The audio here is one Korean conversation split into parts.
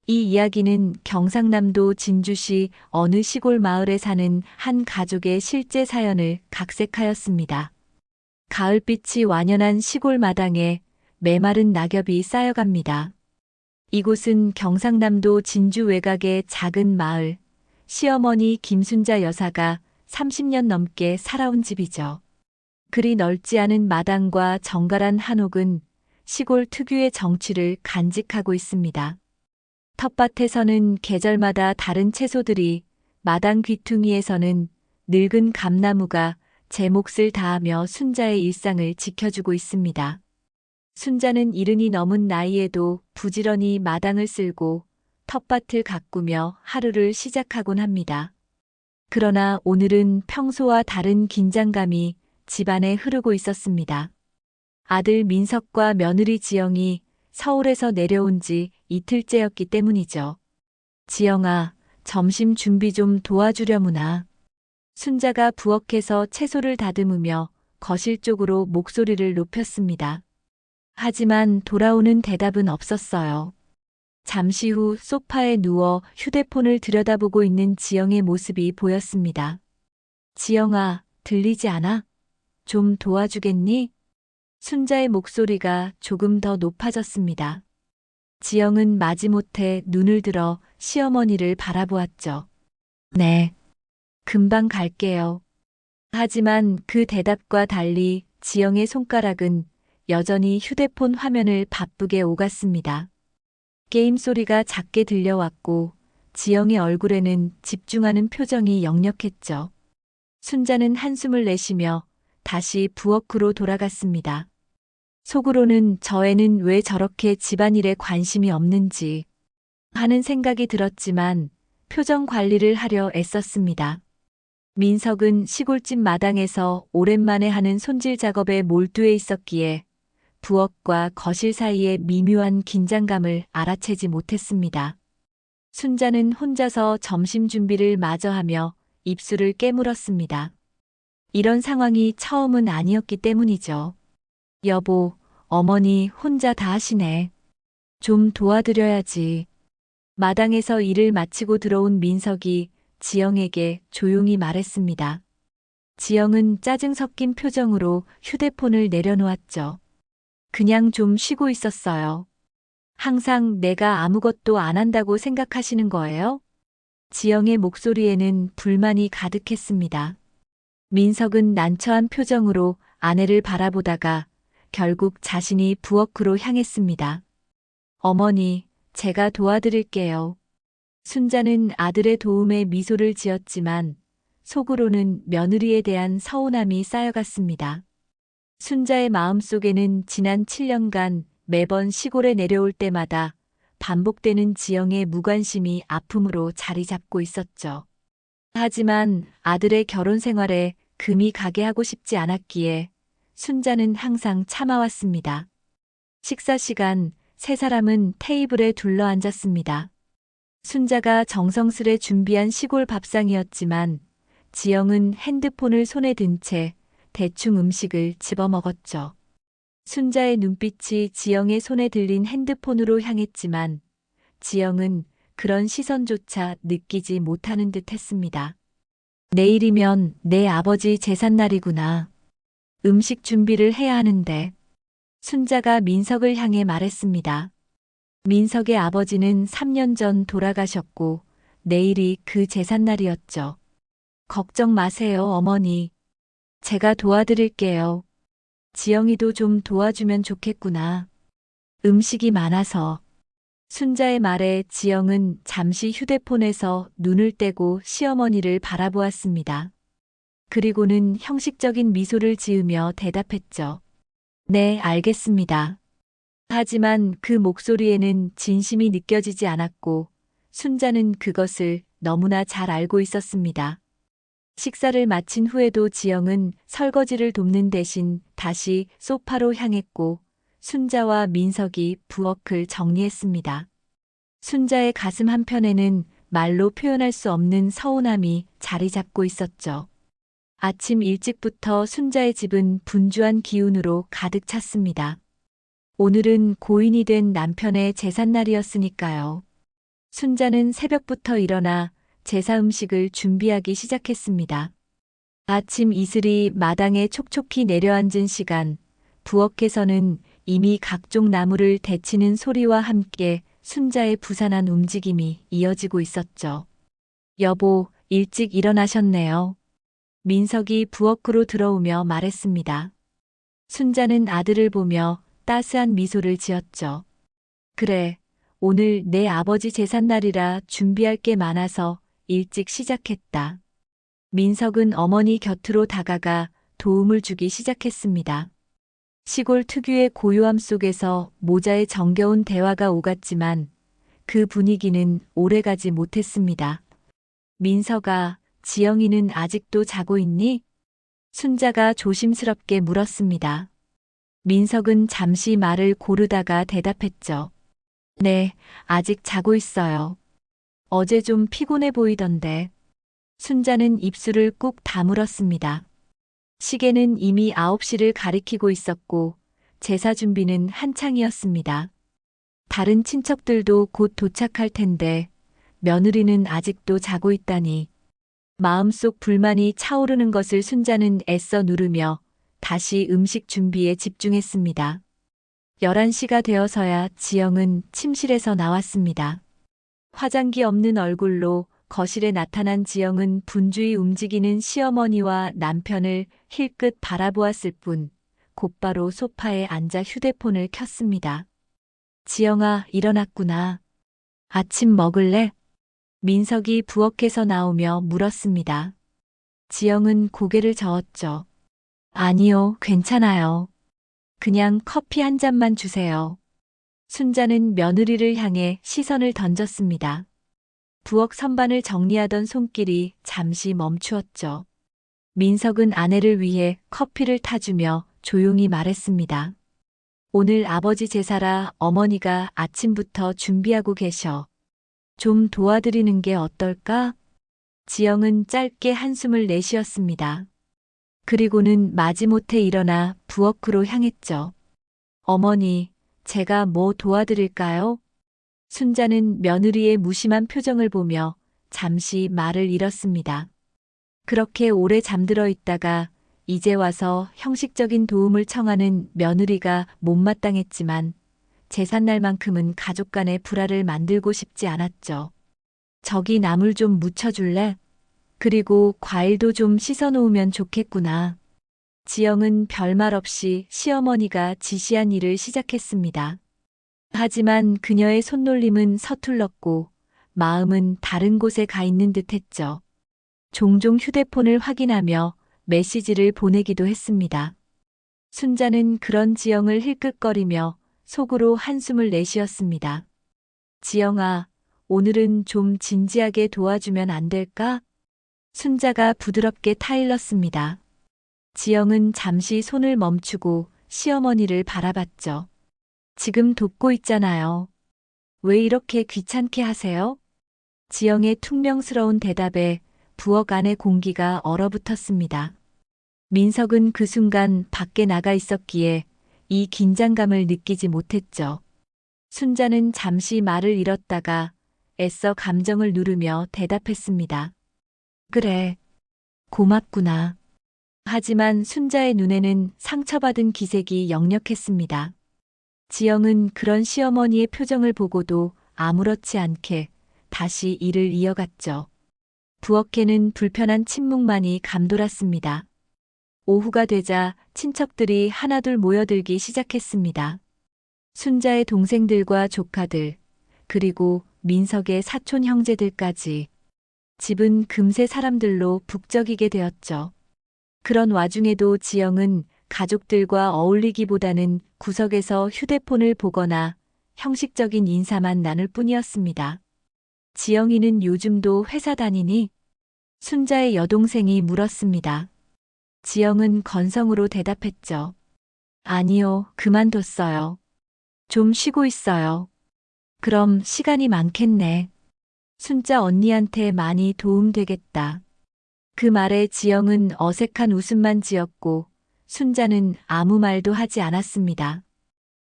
이 이야기는 경상남도 진주시 어느 시골 마을에 사는 한 가족의 실제 사연을 각색하였습니다. 가을빛이 완연한 시골 마당에 메마른 낙엽이 쌓여갑니다. 이곳은 경상남도 진주 외곽의 작은 마을, 시어머니 김순자 여사가 30년 넘게 살아온 집이죠. 그리 넓지 않은 마당과 정갈한 한옥은 시골 특유의 정취를 간직하고 있습니다. 텃밭에서는 계절마다 다른 채소들이, 마당 귀퉁이에서는 늙은 감나무가 제 몫을 다하며 순자의 일상을 지켜주고 있습니다. 순자는 이른이 넘은 나이에도 부지런히 마당을 쓸고 텃밭을 가꾸며 하루를 시작하곤 합니다. 그러나 오늘은 평소와 다른 긴장감이 집안에 흐르고 있었습니다. 아들 민석과 며느리 지영이 서울에서 내려온 지 이틀째였기 때문이죠. 지영아, 점심 준비 좀 도와주려무나. 순자가 부엌에서 채소를 다듬으며 거실 쪽으로 목소리를 높였습니다. 하지만 돌아오는 대답은 없었어요. 잠시 후 소파에 누워 휴대폰을 들여다보고 있는 지영의 모습이 보였습니다. 지영아, 들리지 않아? 좀 도와주겠니? 순자의 목소리가 조금 더 높아졌습니다. 지영은 마지못해 눈을 들어 시어머니를 바라보았죠. 네, 금방 갈게요. 하지만 그 대답과 달리 지영의 손가락은 여전히 휴대폰 화면을 바쁘게 오갔습니다. 게임 소리가 작게 들려왔고 지영의 얼굴에는 집중하는 표정이 역력했죠. 순자는 한숨을 내쉬며 다시 부엌으로 돌아갔습니다. 속으로는 저 애는 왜 저렇게 집안일에 관심이 없는지 하는 생각이 들었지만 표정 관리를 하려 애썼습니다. 민석은 시골집 마당에서 오랜만에 하는 손질 작업에 몰두해 있었기에 부엌과 거실 사이의 미묘한 긴장감을 알아채지 못했습니다. 순자는 혼자서 점심 준비를 마저 하며 입술을 깨물었습니다. 이런 상황이 처음은 아니었기 때문이죠. 여보, 어머니 혼자 다 하시네. 좀 도와드려야지. 마당에서 일을 마치고 들어온 민석이 지영에게 조용히 말했습니다. 지영은 짜증 섞인 표정으로 휴대폰을 내려놓았죠. 그냥 좀 쉬고 있었어요. 항상 내가 아무것도 안 한다고 생각하시는 거예요? 지영의 목소리에는 불만이 가득했습니다. 민석은 난처한 표정으로 아내를 바라보다가 결국 자신이 부엌으로 향했습니다. 어머니, 제가 도와드릴게요. 순자는 아들의 도움에 미소를 지었지만 속으로는 며느리에 대한 서운함이 쌓여갔습니다. 순자의 마음속에는 지난 7년간 매번 시골에 내려올 때마다 반복되는 지영의 무관심이 아픔으로 자리 잡고 있었죠. 하지만 아들의 결혼 생활에 금이 가게 하고 싶지 않았기에 순자는 항상 참아왔습니다. 식사 시간, 세 사람은 테이블에 둘러앉았습니다. 순자가 정성스레 준비한 시골 밥상이었지만 지영은 핸드폰을 손에 든 채 대충 음식을 집어먹었죠. 순자의 눈빛이 지영의 손에 들린 핸드폰으로 향했지만 지영은 그런 시선조차 느끼지 못하는 듯 했습니다. 내일이면 내 아버지 제삿날이구나. 음식 준비를 해야 하는데. 순자가 민석을 향해 말했습니다. 민석의 아버지는 3년 전 돌아가셨고 내일이 그 제삿날이었죠. 걱정 마세요, 어머니. 제가 도와드릴게요. 지영이도 좀 도와주면 좋겠구나. 음식이 많아서. 순자의 말에 지영은 잠시 휴대폰에서 눈을 떼고 시어머니를 바라보았습니다. 그리고는 형식적인 미소를 지으며 대답했죠. 네, 알겠습니다. 하지만 그 목소리에는 진심이 느껴지지 않았고 순자는 그것을 너무나 잘 알고 있었습니다. 식사를 마친 후에도 지영은 설거지를 돕는 대신 다시 소파로 향했고 순자와 민석이 부엌을 정리했습니다. 순자의 가슴 한편에는 말로 표현할 수 없는 서운함이 자리 잡고 있었죠. 아침 일찍부터 순자의 집은 분주한 기운으로 가득 찼습니다. 오늘은 고인이 된 남편의 제삿날이었으니까요. 순자는 새벽부터 일어나 제사 음식을 준비하기 시작했습니다. 아침 이슬이 마당에 촉촉히 내려앉은 시간, 부엌에서는 이미 각종 나무를 데치는 소리와 함께 순자의 부산한 움직임이 이어지고 있었죠. 여보, 일찍 일어나셨네요. 민석이 부엌으로 들어오며 말했습니다. 순자는 아들을 보며 따스한 미소를 지었죠. 그래, 오늘 내 아버지 제삿날이라 준비할 게 많아서 일찍 시작했다. 민석은 어머니 곁으로 다가가 도움을 주기 시작했습니다. 시골 특유의 고요함 속에서 모자의 정겨운 대화가 오갔지만 그 분위기는 오래가지 못했습니다. 민석아, 지영이는 아직도 자고 있니? 순자가 조심스럽게 물었습니다. 민석은 잠시 말을 고르다가 대답했죠. 네, 아직 자고 있어요. 어제 좀 피곤해 보이던데. 순자는 입술을 꾹 다물었습니다. 시계는 이미 9시를 가리키고 있었고 제사 준비는 한창이었습니다. 다른 친척들도 곧 도착할 텐데 며느리는 아직도 자고 있다니. 마음속 불만이 차오르는 것을 순자는 애써 누르며 다시 음식 준비에 집중했습니다. 11시가 되어서야 지영은 침실에서 나왔습니다. 화장기 없는 얼굴로 거실에 나타난 지영은 분주히 움직이는 시어머니와 남편을 힐끗 바라보았을 뿐 곧바로 소파에 앉아 휴대폰을 켰습니다. 지영아, 일어났구나. 아침 먹을래? 민석이 부엌에서 나오며 물었습니다. 지영은 고개를 저었죠. 아니요, 괜찮아요. 그냥 커피 한 잔만 주세요. 순자는 며느리를 향해 시선을 던졌습니다. 부엌 선반을 정리하던 손길이 잠시 멈추었죠. 민석은 아내를 위해 커피를 타주며 조용히 말했습니다. 오늘 아버지 제사라 어머니가 아침부터 준비하고 계셔. 좀 도와드리는 게 어떨까? 지영은 짧게 한숨을 내쉬었습니다. 그리고는 마지못해 일어나 부엌으로 향했죠. 어머니, 제가 뭐 도와드릴까요? 순자는 며느리의 무심한 표정을 보며 잠시 말을 잃었습니다. 그렇게 오래 잠들어 있다가 이제 와서 형식적인 도움을 청하는 며느리가 못마땅했지만 제삿날만큼은 가족 간의 불화를 만들고 싶지 않았죠. 저기 나물 좀 묻혀줄래? 그리고 과일도 좀 씻어놓으면 좋겠구나. 지영은 별말 없이 시어머니가 지시한 일을 시작했습니다. 하지만 그녀의 손놀림은 서툴렀고 마음은 다른 곳에 가 있는 듯 했죠. 종종 휴대폰을 확인하며 메시지를 보내기도 했습니다. 순자는 그런 지영을 힐끗거리며 속으로 한숨을 내쉬었습니다. 지영아, 오늘은 좀 진지하게 도와주면 안 될까? 순자가 부드럽게 타일렀습니다. 지영은 잠시 손을 멈추고 시어머니를 바라봤죠. 지금 돕고 있잖아요. 왜 이렇게 귀찮게 하세요? 지영의 퉁명스러운 대답에 부엌 안의 공기가 얼어붙었습니다. 민석은 그 순간 밖에 나가 있었기에 이 긴장감을 느끼지 못했죠. 순자는 잠시 말을 잃었다가 애써 감정을 누르며 대답했습니다. 그래, 고맙구나. 하지만 순자의 눈에는 상처받은 기색이 역력했습니다. 지영은 그런 시어머니의 표정을 보고도 아무렇지 않게 다시 일을 이어갔죠. 부엌에는 불편한 침묵만이 감돌았습니다. 오후가 되자 친척들이 하나둘 모여들기 시작했습니다. 순자의 동생들과 조카들, 그리고 민석의 사촌 형제들까지. 집은 금세 사람들로 북적이게 되었죠. 그런 와중에도 지영은 가족들과 어울리기보다는 구석에서 휴대폰을 보거나 형식적인 인사만 나눌 뿐이었습니다. 지영이는 요즘도 회사 다니니? 순자의 여동생이 물었습니다. 지영은 건성으로 대답했죠. 아니요, 그만뒀어요. 좀 쉬고 있어요. 그럼 시간이 많겠네. 순자 언니한테 많이 도움되겠다. 그 말에 지영은 어색한 웃음만 지었고 순자는 아무 말도 하지 않았습니다.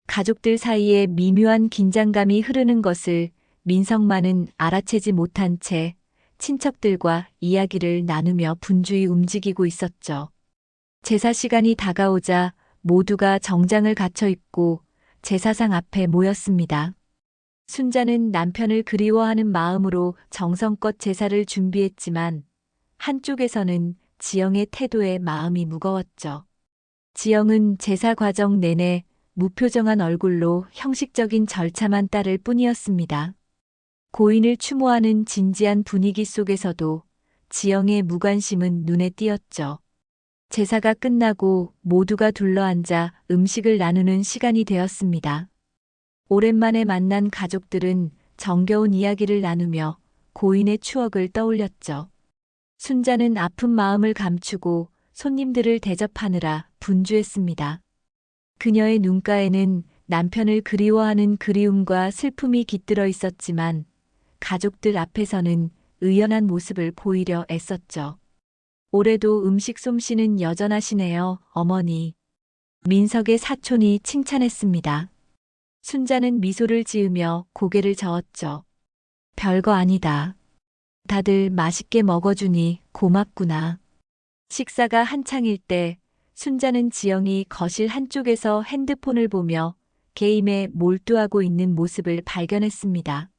가족들 사이에 미묘한 긴장감이 흐르는 것을 민석만은 알아채지 못한 채 친척들과 이야기를 나누며 분주히 움직이고 있었죠. 제사 시간이 다가오자 모두가 정장을 갖춰 입고 제사상 앞에 모였습니다. 순자는 남편을 그리워하는 마음으로 정성껏 제사를 준비했지만 한쪽에서는 지영의 태도에 마음이 무거웠죠. 지영은 제사 과정 내내 무표정한 얼굴로 형식적인 절차만 따를 뿐이었습니다. 고인을 추모하는 진지한 분위기 속에서도 지영의 무관심은 눈에 띄었죠. 제사가 끝나고 모두가 둘러앉아 음식을 나누는 시간이 되었습니다. 오랜만에 만난 가족들은 정겨운 이야기를 나누며 고인의 추억을 떠올렸죠. 순자는 아픈 마음을 감추고 손님들을 대접하느라 분주했습니다. 그녀의 눈가에는 남편을 그리워하는 그리움과 슬픔이 깃들어 있었지만 가족들 앞에서는 의연한 모습을 보이려 애썼죠. 올해도 음식 솜씨는 여전하시네요, 어머니. 민석의 사촌이 칭찬했습니다. 순자는 미소를 지으며 고개를 저었죠. 별거 아니다. 다들 맛있게 먹어주니 고맙구나. 식사가 한창일 때 순자는 지영이 거실 한쪽에서 핸드폰을 보며 게임에 몰두하고 있는 모습을 발견했습니다.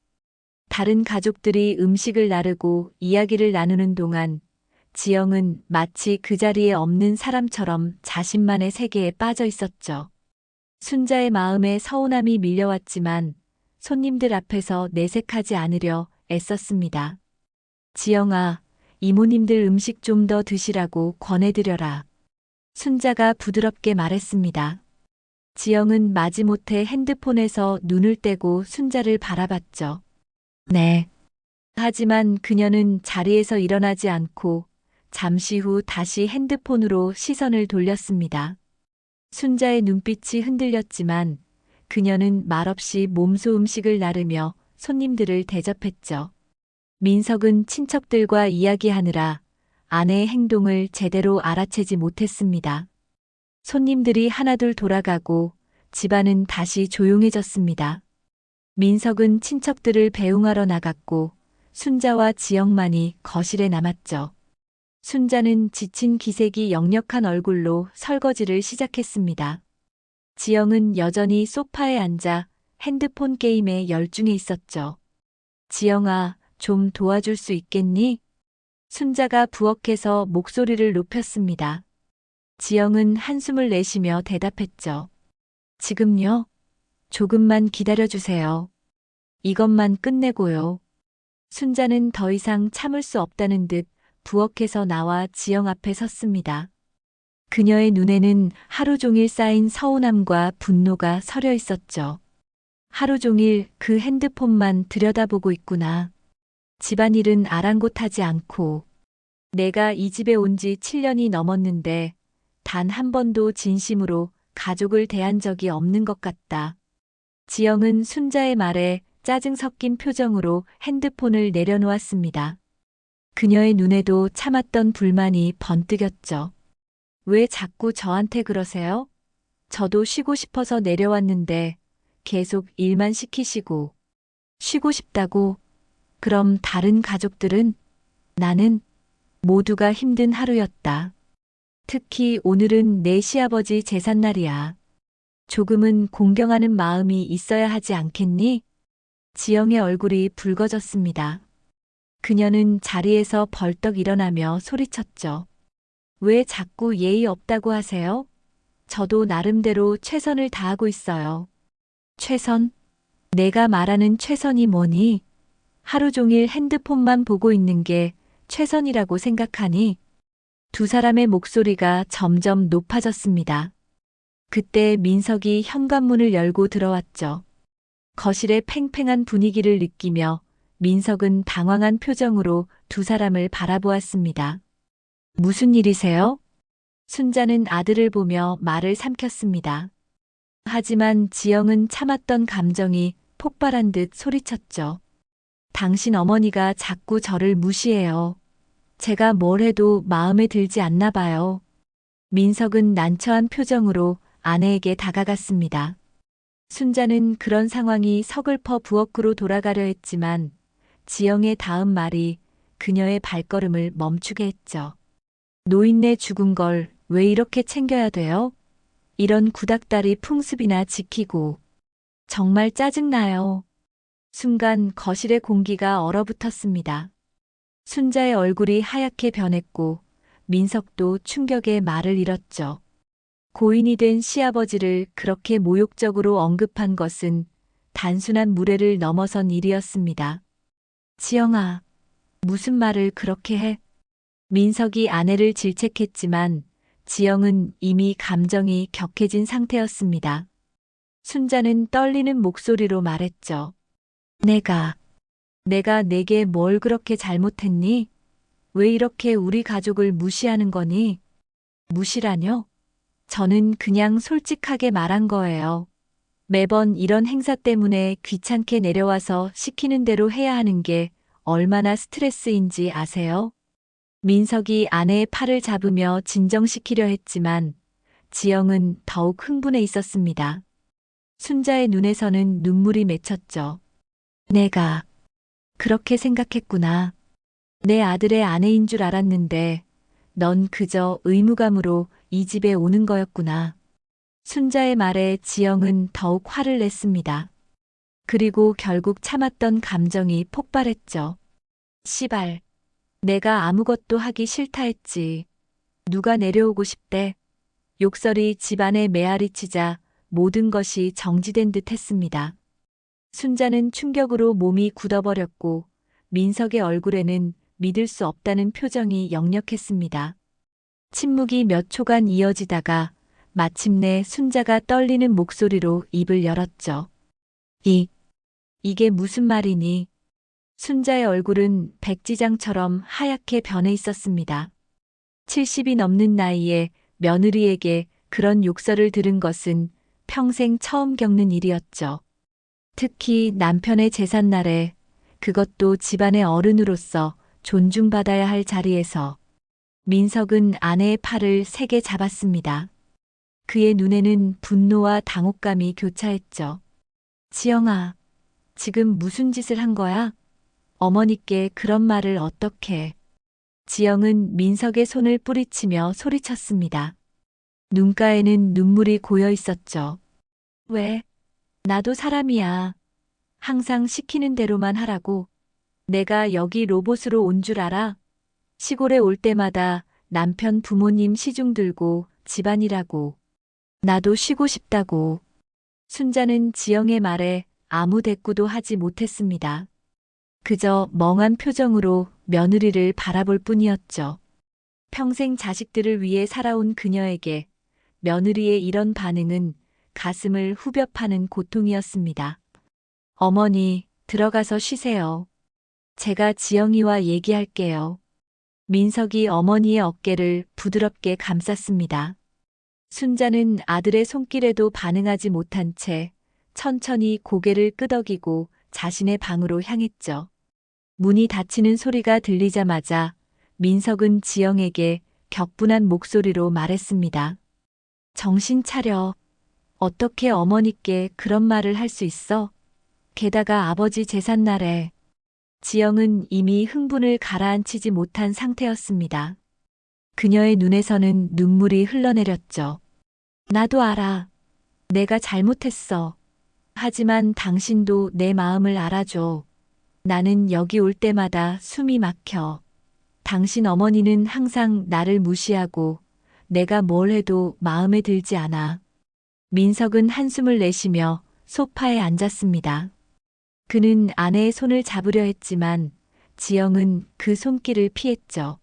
다른 가족들이 음식을 나르고 이야기를 나누는 동안 지영은 마치 그 자리에 없는 사람처럼 자신만의 세계에 빠져 있었죠. 순자의 마음에 서운함이 밀려왔지만 손님들 앞에서 내색하지 않으려 애썼습니다. 지영아, 이모님들 음식 좀 더 드시라고 권해드려라. 순자가 부드럽게 말했습니다. 지영은 마지못해 핸드폰에서 눈을 떼고 순자를 바라봤죠. 네. 하지만 그녀는 자리에서 일어나지 않고 잠시 후 다시 핸드폰으로 시선을 돌렸습니다. 순자의 눈빛이 흔들렸지만 그녀는 말없이 몸소 음식을 나르며 손님들을 대접했죠. 민석은 친척들과 이야기하느라 아내의 행동을 제대로 알아채지 못했습니다. 손님들이 하나둘 돌아가고 집안은 다시 조용해졌습니다. 민석은 친척들을 배웅하러 나갔고 순자와 지영만이 거실에 남았죠. 순자는 지친 기색이 역력한 얼굴로 설거지를 시작했습니다. 지영은 여전히 소파에 앉아 핸드폰 게임에 열중해 있었죠. 지영아, 좀 도와줄 수 있겠니? 순자가 부엌에서 목소리를 높였습니다. 지영은 한숨을 내쉬며 대답했죠. 지금요? 조금만 기다려주세요. 이것만 끝내고요. 순자는 더 이상 참을 수 없다는 듯 부엌에서 나와 지영 앞에 섰습니다. 그녀의 눈에는 하루 종일 쌓인 서운함과 분노가 서려 있었죠. 하루 종일 그 핸드폰만 들여다보고 있구나. 집안일은 아랑곳하지 않고 내가 이 집에 온 지 7년이 넘었는데 단 한 번도 진심으로 가족을 대한 적이 없는 것 같다. 지영은 순자의 말에 짜증 섞인 표정으로 핸드폰을 내려놓았습니다. 그녀의 눈에도 참았던 불만이 번뜩였죠. 왜 자꾸 저한테 그러세요? 저도 쉬고 싶어서 내려왔는데 계속 일만 시키시고. 쉬고 싶다고? 그럼 다른 가족들은? 나는 모두가 힘든 하루였다. 특히 오늘은 내 시아버지 제삿날이야. 조금은 공경하는 마음이 있어야 하지 않겠니? 지영의 얼굴이 붉어졌습니다. 그녀는 자리에서 벌떡 일어나며 소리쳤죠. 왜 자꾸 예의 없다고 하세요? 저도 나름대로 최선을 다하고 있어요. 최선? 내가 말하는 최선이 뭐니? 하루 종일 핸드폰만 보고 있는 게 최선이라고 생각하니? 두 사람의 목소리가 점점 높아졌습니다. 그때 민석이 현관문을 열고 들어왔죠. 거실의 팽팽한 분위기를 느끼며 민석은 당황한 표정으로 두 사람을 바라보았습니다. 무슨 일이세요? 순자는 아들을 보며 말을 삼켰습니다. 하지만 지영은 참았던 감정이 폭발한 듯 소리쳤죠. 당신 어머니가 자꾸 저를 무시해요. 제가 뭘 해도 마음에 들지 않나 봐요. 민석은 난처한 표정으로 아내에게 다가갔습니다. 순자는 그런 상황이 서글퍼 부엌으로 돌아가려 했지만 지영의 다음 말이 그녀의 발걸음을 멈추게 했죠. 노인네 죽은 걸 왜 이렇게 챙겨야 돼요? 이런 구닥다리 풍습이나 지키고. 정말 짜증나요. 순간 거실의 공기가 얼어붙었습니다. 순자의 얼굴이 하얗게 변했고 민석도 충격에 말을 잃었죠. 고인이 된 시아버지를 그렇게 모욕적으로 언급한 것은 단순한 무례를 넘어선 일이었습니다. 지영아, 무슨 말을 그렇게 해? 민석이 아내를 질책했지만 지영은 이미 감정이 격해진 상태였습니다. 순자는 떨리는 목소리로 말했죠. 내가 내게 뭘 그렇게 잘못했니? 왜 이렇게 우리 가족을 무시하는 거니? 무시라뇨? 저는 그냥 솔직하게 말한 거예요. 매번 이런 행사 때문에 귀찮게 내려와서 시키는 대로 해야 하는 게 얼마나 스트레스인지 아세요? 민석이 아내의 팔을 잡으며 진정시키려 했지만 지영은 더욱 흥분해 있었습니다. 순자의 눈에서는 눈물이 맺혔죠. 내가 그렇게 생각했구나. 내 아들의 아내인 줄 알았는데 넌 그저 의무감으로 이 집에 오는 거였구나. 순자의 말에 지영은 더욱 화를 냈습니다. 그리고 결국 참았던 감정이 폭발했죠. 시발, 내가 아무것도 하기 싫다 했지. 누가 내려오고 싶대. 욕설이 집안에 메아리치자 모든 것이 정지된 듯 했습니다. 순자는 충격으로 몸이 굳어버렸고 민석의 얼굴에는 믿을 수 없다는 표정이 역력했습니다. 침묵이 몇 초간 이어지다가 마침내 순자가 떨리는 목소리로 입을 열었죠. 이게 무슨 말이니? 순자의 얼굴은 백지장처럼 하얗게 변해 있었습니다. 70이 넘는 나이에 며느리에게 그런 욕설을 들은 것은 평생 처음 겪는 일이었죠. 특히 남편의 제삿날에, 그것도 집안의 어른으로서 존중받아야 할 자리에서 민석은 아내의 팔을 세게 잡았습니다. 그의 눈에는 분노와 당혹감이 교차했죠. 지영아, 지금 무슨 짓을 한 거야? 어머니께 그런 말을 어떻게? 지영은 민석의 손을 뿌리치며 소리쳤습니다. 눈가에는 눈물이 고여 있었죠. 왜? 나도 사람이야. 항상 시키는 대로만 하라고. 내가 여기 로봇으로 온 줄 알아? 시골에 올 때마다 남편 부모님 시중 들고 집안이라고. 나도 쉬고 싶다고. 순자는 지영의 말에 아무 대꾸도 하지 못했습니다. 그저 멍한 표정으로 며느리를 바라볼 뿐이었죠. 평생 자식들을 위해 살아온 그녀에게 며느리의 이런 반응은 가슴을 후벼 파는 고통이었습니다. 어머니, 들어가서 쉬세요. 제가 지영이와 얘기할게요. 민석이 어머니의 어깨를 부드럽게 감쌌습니다. 순자는 아들의 손길에도 반응하지 못한 채 천천히 고개를 끄덕이고 자신의 방으로 향했죠. 문이 닫히는 소리가 들리자마자 민석은 지영에게 격분한 목소리로 말했습니다. 정신 차려. 어떻게 어머니께 그런 말을 할 수 있어? 게다가 아버지 제삿날에. 지영은 이미 흥분을 가라앉히지 못한 상태였습니다. 그녀의 눈에서는 눈물이 흘러내렸죠. 나도 알아. 내가 잘못했어. 하지만 당신도 내 마음을 알아줘. 나는 여기 올 때마다 숨이 막혀. 당신 어머니는 항상 나를 무시하고 내가 뭘 해도 마음에 들지 않아. 민석은 한숨을 내쉬며 소파에 앉았습니다. 그는 아내의 손을 잡으려 했지만 지영은 그 손길을 피했죠.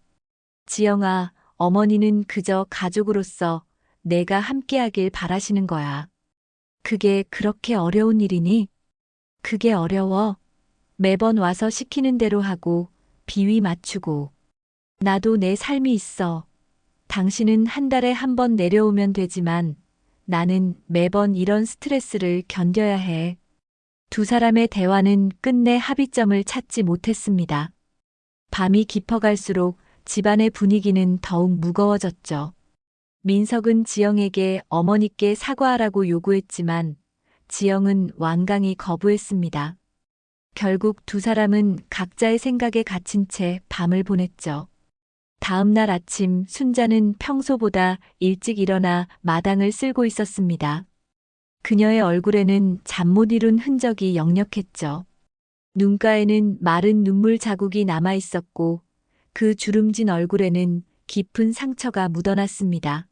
지영아, 어머니는 그저 가족으로서 내가 함께하길 바라시는 거야. 그게 그렇게 어려운 일이니? 그게 어려워. 매번 와서 시키는 대로 하고 비위 맞추고. 나도 내 삶이 있어. 당신은 한 달에 한 번 내려오면 되지만 나는 매번 이런 스트레스를 견뎌야 해. 두 사람의 대화는 끝내 합의점을 찾지 못했습니다. 밤이 깊어갈수록 집안의 분위기는 더욱 무거워졌죠. 민석은 지영에게 어머니께 사과하라고 요구했지만 지영은 완강히 거부했습니다. 결국 두 사람은 각자의 생각에 갇힌 채 밤을 보냈죠. 다음 날 아침 순자는 평소보다 일찍 일어나 마당을 쓸고 있었습니다. 그녀의 얼굴에는 잠 못 이룬 흔적이 역력했죠. 눈가에는 마른 눈물 자국이 남아 있었고 그 주름진 얼굴에는 깊은 상처가 묻어났습니다.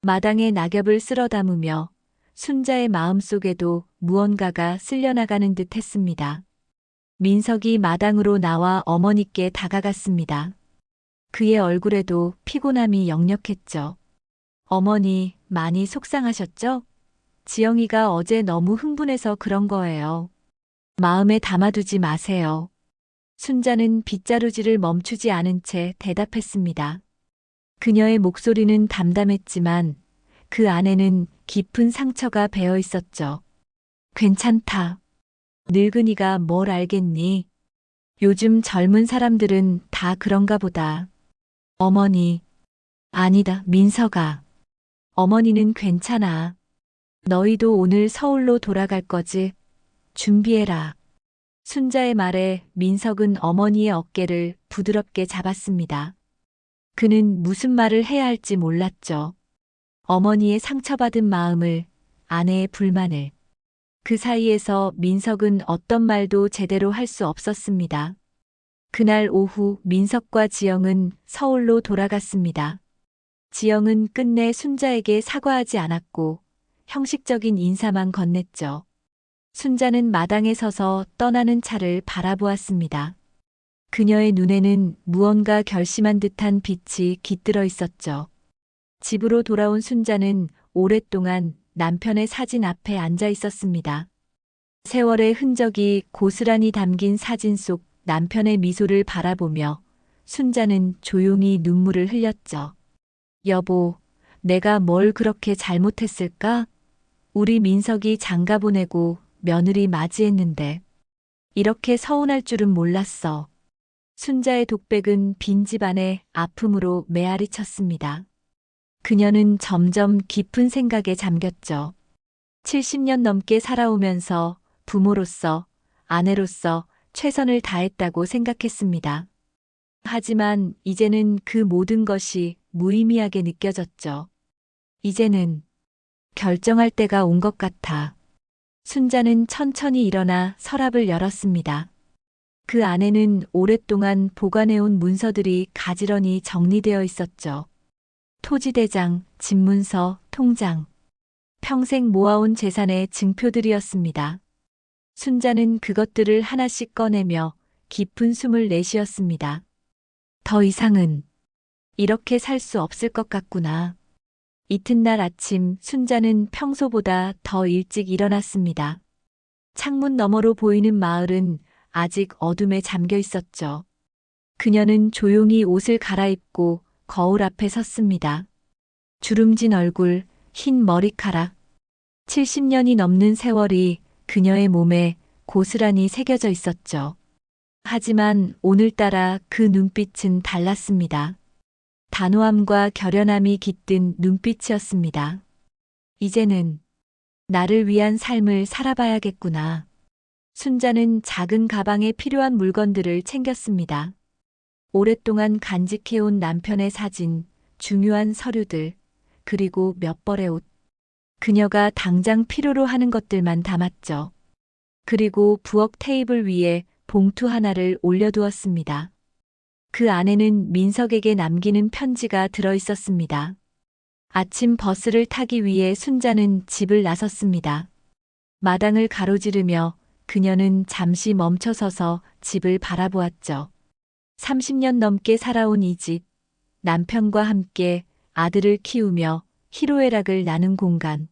마당에 낙엽을 쓸어 담으며 순자의 마음속에도 무언가가 쓸려나가는 듯 했습니다. 민석이 마당으로 나와 어머니께 다가갔습니다. 그의 얼굴에도 피곤함이 역력했죠. 어머니, 많이 속상하셨죠? 지영이가 어제 너무 흥분해서 그런 거예요. 마음에 담아두지 마세요. 순자는 빗자루질을 멈추지 않은 채 대답했습니다. 그녀의 목소리는 담담했지만 그 안에는 깊은 상처가 배어 있었죠. 괜찮다. 늙은이가 뭘 알겠니? 요즘 젊은 사람들은 다 그런가 보다. 어머니. 아니다, 민석아. 어머니는 괜찮아. 너희도 오늘 서울로 돌아갈 거지? 준비해라. 순자의 말에 민석은 어머니의 어깨를 부드럽게 잡았습니다. 그는 무슨 말을 해야 할지 몰랐죠. 어머니의 상처받은 마음을, 아내의 불만을. 그 사이에서 민석은 어떤 말도 제대로 할 수 없었습니다. 그날 오후 민석과 지영은 서울로 돌아갔습니다. 지영은 끝내 순자에게 사과하지 않았고 형식적인 인사만 건넸죠. 순자는 마당에 서서 떠나는 차를 바라보았습니다. 그녀의 눈에는 무언가 결심한 듯한 빛이 깃들어 있었죠. 집으로 돌아온 순자는 오랫동안 남편의 사진 앞에 앉아 있었습니다. 세월의 흔적이 고스란히 담긴 사진 속 남편의 미소를 바라보며 순자는 조용히 눈물을 흘렸죠. 여보, 내가 뭘 그렇게 잘못했을까? 우리 민석이 장가 보내고 며느리 맞이했는데 이렇게 서운할 줄은 몰랐어. 순자의 독백은 빈집 안에 아픔으로 메아리 쳤습니다. 그녀는 점점 깊은 생각에 잠겼죠. 70년 넘게 살아오면서 부모로서, 아내로서 최선을 다했다고 생각했습니다. 하지만 이제는 그 모든 것이 무의미하게 느껴졌죠. 이제는 결정할 때가 온 것 같아. 순자는 천천히 일어나 서랍을 열었습니다. 그 안에는 오랫동안 보관해온 문서들이 가지런히 정리되어 있었죠. 토지대장, 집문서, 통장. 평생 모아온 재산의 증표들이었습니다. 순자는 그것들을 하나씩 꺼내며 깊은 숨을 내쉬었습니다. 더 이상은 이렇게 살 수 없을 것 같구나. 이튿날 아침 순자는 평소보다 더 일찍 일어났습니다. 창문 너머로 보이는 마을은 아직 어둠에 잠겨 있었죠. 그녀는 조용히 옷을 갈아입고 거울 앞에 섰습니다. 주름진 얼굴, 흰 머리카락. 70년이 넘는 세월이 그녀의 몸에 고스란히 새겨져 있었죠. 하지만 오늘따라 그 눈빛은 달랐습니다. 단호함과 결연함이 깃든 눈빛이었습니다. 이제는 나를 위한 삶을 살아봐야겠구나. 순자는 작은 가방에 필요한 물건들을 챙겼습니다. 오랫동안 간직해온 남편의 사진, 중요한 서류들, 그리고 몇 벌의 옷. 그녀가 당장 필요로 하는 것들만 담았죠. 그리고 부엌 테이블 위에 봉투 하나를 올려두었습니다. 그 안에는 민석에게 남기는 편지가 들어 있었습니다. 아침 버스를 타기 위해 순자는 집을 나섰습니다. 마당을 가로지르며 그녀는 잠시 멈춰서서 집을 바라보았죠. 30년 넘게 살아온 이 집, 남편과 함께 아들을 키우며 희로애락을 나눈 공간.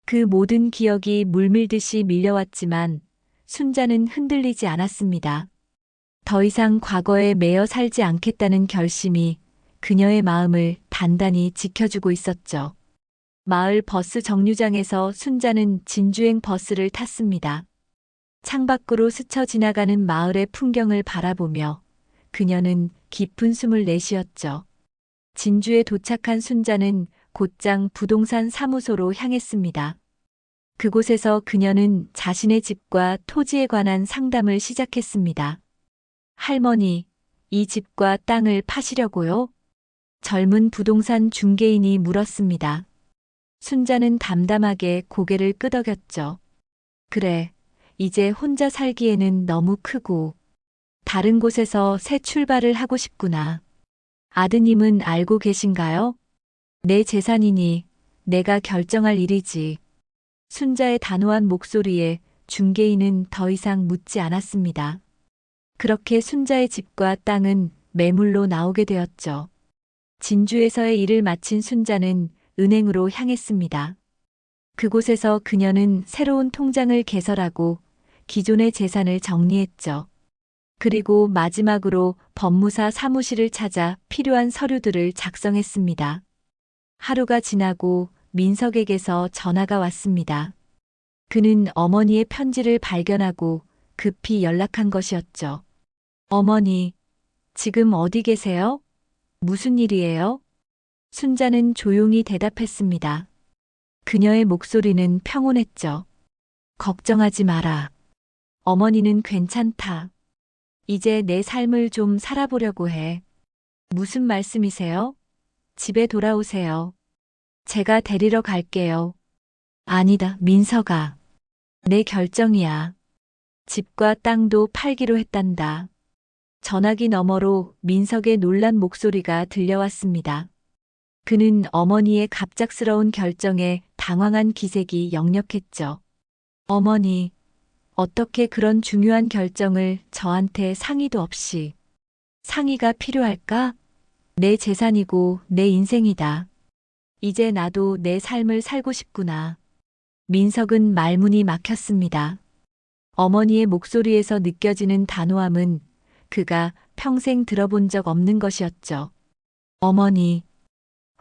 그 모든 기억이 물밀듯이 밀려왔지만 순자는 흔들리지 않았습니다. 더 이상 과거에 매여 살지 않겠다는 결심이 그녀의 마음을 단단히 지켜주고 있었죠. 마을 버스 정류장에서 순자는 진주행 버스를 탔습니다. 창밖으로 스쳐 지나가는 마을의 풍경을 바라보며 그녀는 깊은 숨을 내쉬었죠. 진주에 도착한 순자는 곧장 부동산 사무소로 향했습니다. 그곳에서 그녀는 자신의 집과 토지에 관한 상담을 시작했습니다. 할머니, 이 집과 땅을 파시려고요? 젊은 부동산 중개인이 물었습니다. 순자는 담담하게 고개를 끄덕였죠. 그래, 이제 혼자 살기에는 너무 크고 다른 곳에서 새 출발을 하고 싶구나. 아드님은 알고 계신가요? 내 재산이니 내가 결정할 일이지. 순자의 단호한 목소리에 중개인은 더 이상 묻지 않았습니다. 그렇게 순자의 집과 땅은 매물로 나오게 되었죠. 진주에서의 일을 마친 순자는 은행으로 향했습니다. 그곳에서 그녀는 새로운 통장을 개설하고 기존의 재산을 정리했죠. 그리고 마지막으로 법무사 사무실을 찾아 필요한 서류들을 작성했습니다. 하루가 지나고 민석에게서 전화가 왔습니다. 그는 어머니의 편지를 발견하고 급히 연락한 것이었죠. 어머니, 지금 어디 계세요? 무슨 일이에요? 순자는 조용히 대답했습니다. 그녀의 목소리는 평온했죠. 걱정하지 마라. 어머니는 괜찮다. 이제 내 삶을 좀 살아보려고 해. 무슨 말씀이세요? 집에 돌아오세요. 제가 데리러 갈게요. 아니다, 민서가. 내 결정이야. 집과 땅도 팔기로 했단다. 전화기 너머로 민석의 놀란 목소리가 들려왔습니다. 그는 어머니의 갑작스러운 결정에 당황한 기색이 역력했죠. 어머니, 어떻게 그런 중요한 결정을 저한테 상의도 없이. 상의가 필요할까? 내 재산이고 내 인생이다. 이제 나도 내 삶을 살고 싶구나. 민석은 말문이 막혔습니다. 어머니의 목소리에서 느껴지는 단호함은 그가 평생 들어본 적 없는 것이었죠. 어머니,